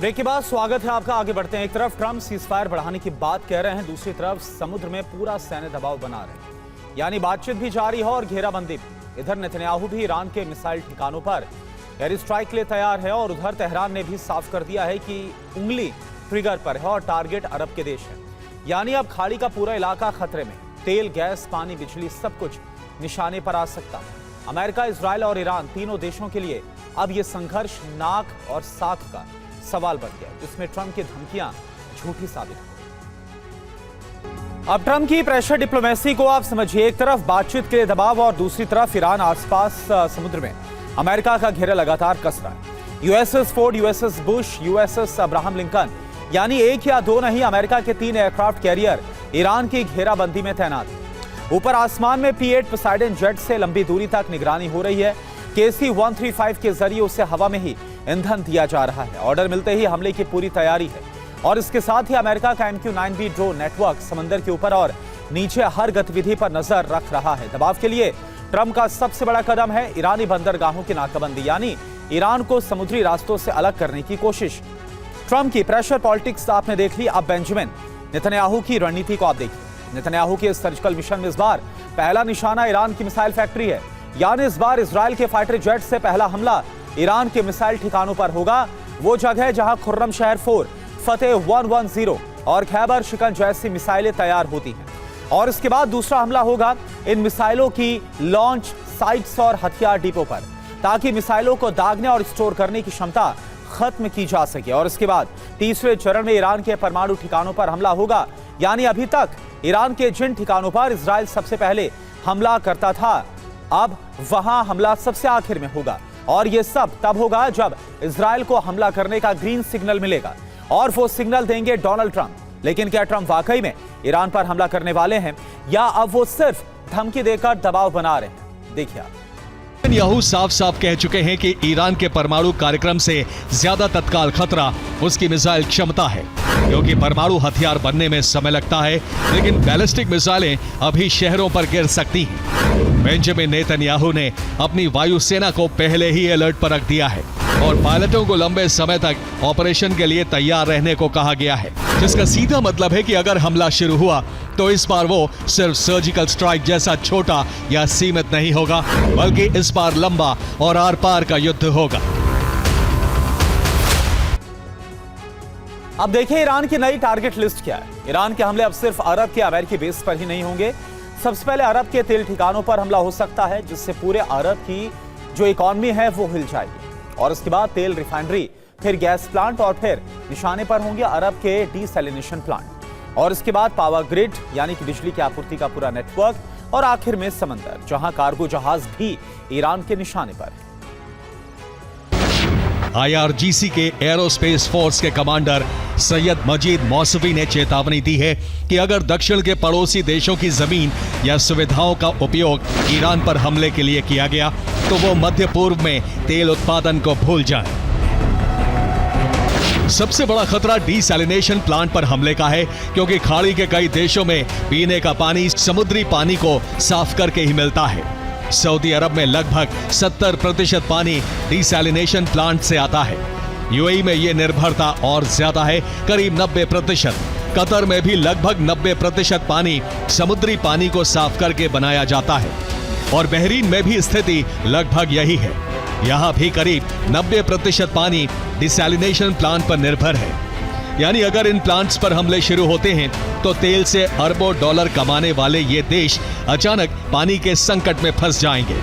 Break के बाद स्वागत है आपका। आगे बढ़ते हैं। एक तरफ ट्रंप सीजफायर बढ़ाने की बात कह रहे हैं, दूसरी तरफ समुद्र में पूरा सैन्य दबाव बना रहे हैं, यानी बातचीत भी जारी है और घेराबंदी भी। इधर नेतन्याहू भी ईरान के मिसाइल ठिकानों पर एयर स्ट्राइक के लिए तैयार है और उधर तेहरान ने भी साफ कर दिया है कि उंगली ट्रिगर पर है और टारगेट अरब के देश है। यानी अब खाड़ी का पूरा इलाका खतरे में। तेल, गैस, पानी, बिजली सब कुछ निशाने पर आ सकता है। अमेरिका, इजराइल और ईरान तीनों देशों के लिए अब यह संघर्ष नाक और साख का सवाल बन गया, जिसमें ट्रंप की धमकियां झूठी साबित हो। अब ट्रंप की प्रेशर डिप्लोमेसी को आप समझिए। एक तरफ बातचीत के लिए दबाव और दूसरी तरफ ईरान आसपास समुद्र में अमेरिका का घेरा लगातार कस रहा है। USS Ford, USS Bush, USS Abraham Lincoln, यानी एक या दो नहीं, अमेरिका के 3 एयरक्राफ्ट कैरियर ईरान की घेराबंदी में तैनात है। ऊपर आसमान में P-8 पोसाइडन जेट से लंबी दूरी तक निगरानी हो रही है। KC-135 के जरिए उसे हवा में ही ईंधन दिया जा रहा है। ऑर्डर मिलते ही हमले की पूरी तैयारी है और इसके साथ ही अमेरिका का MQ-9B ड्रोन नेटवर्क समंदर के ऊपर और नीचे हर गतिविधि पर नजर रख रहा है। दबाव के लिए ट्रंप का सबसे बड़ा कदम है ईरानी बंदरगाहों की नाकाबंदी, यानी ईरान को समुद्री रास्तों से अलग करने की कोशिश। ट्रंप की प्रेशर पॉलिटिक्स आपने देख ली, अब बेंजामिन नेतन्याहू की रणनीति को आप देखिए। नेतन्याहू के इस सर्जिकल मिशन में इस बार पहला निशाना ईरान की मिसाइल फैक्ट्री है, यानी इस बार इजराइल के फाइटर जेट से पहला हमला ईरान के मिसाइल ठिकानों पर होगा। वो जगह जहां खुर्रम शहर 4, फतेह 110 और खैबर शिकन जैसी मिसाइलें तैयार होती हैं। और इसके बाद दूसरा हमला होगा इन मिसाइलों की लॉन्च साइट्स और हथियार डिपो पर, ताकि मिसाइलों को दागने और स्टोर करने की क्षमता खत्म की जा सके। और इसके बाद तीसरे चरण में ईरान के परमाणु ठिकानों पर हमला होगा, यानी अभी तक ईरान के जिन ठिकानों पर इजराइल सबसे पहले हमला करता था, अब वहां हमला सबसे आखिर में होगा। और यह सब तब होगा जब इजराइल को हमला करने का ग्रीन सिग्नल मिलेगा, और वो सिग्नल देंगे डोनाल्ड ट्रंप। लेकिन क्या ट्रंप वाकई में ईरान पर हमला करने वाले हैं, या अब वो सिर्फ धमकी देकर दबाव बना रहे हैं? देखिए आप। नेतन्याहू साफ साफ कह चुके हैं कि ईरान के परमाणु कार्यक्रम से ज्यादा तत्काल खतरा उसकी मिसाइल क्षमता है, क्योंकि परमाणु हथियार बनने में समय लगता है, लेकिन बैलिस्टिक मिसाइलें अभी शहरों पर गिर सकती हैं। बेंजामिन नेतन्याहू ने अपनी वायुसेना को पहले ही अलर्ट पर रख दिया है और पायलटों को लंबे समय तक ऑपरेशन के लिए तैयार रहने को कहा गया है, जिसका सीधा मतलब है कि अगर हमला शुरू हुआ तो इस बार वो सिर्फ सर्जिकल स्ट्राइक जैसा छोटा या सीमित नहीं होगा, बल्कि इस बार लंबा और आर पार का युद्ध होगा। अब देखिए ईरान की नई टारगेट लिस्ट क्या है। ईरान के हमले अब सिर्फ अरब के अमेरिकी बेस पर ही नहीं होंगे। सबसे पहले अरब के तेल ठिकानों पर हमला हो सकता है, जिससे पूरे अरब की जो इकॉनमी है वो हिल जाएगी। और उसके बाद तेल रिफाइनरी, फिर गैस प्लांट और फिर निशाने पर होंगे अरब के डीसैलिनेशन प्लांट। और इसके बाद पावर ग्रिड, यानी कि बिजली की आपूर्ति का पूरा नेटवर्क, और आखिर में समंदर, जहां कार्गो जहाज भी ईरान के निशाने पर है। IRGC के एरोस्पेस फोर्स के कमांडर सैयद मजीद मौसवी ने चेतावनी दी है कि अगर दक्षिण के पड़ोसी देशों की जमीन या सुविधाओं का उपयोग ईरान पर हमले के लिए किया गया तो वो मध्य पूर्व में तेल उत्पादन को भूल जाएं। सबसे बड़ा खतरा डीसैलिनेशन प्लांट पर हमले का है, क्योंकि खाड़ी के कई देशों में पीने का पानी समुद्री पानी को साफ करके ही मिलता है। सऊदी अरब में लगभग 70% पानी डीसैलिनेशन प्लांट से आता है। यूएई में यह निर्भरता और ज्यादा है, करीब 90%। कतर में भी लगभग 90% पानी समुद्री पानी को साफ करके बनाया जाता है, और बहरीन में भी स्थिति लगभग यही है। यहां भी करीब 90% पानी डिसैलिनेशन प्लांट पर निर्भर है। यानी अगर इन प्लांट्स पर हमले शुरू होते हैं तो तेल से अरबों डॉलर कमाने वाले ये देश अचानक पानी के संकट में फंस जाएंगे।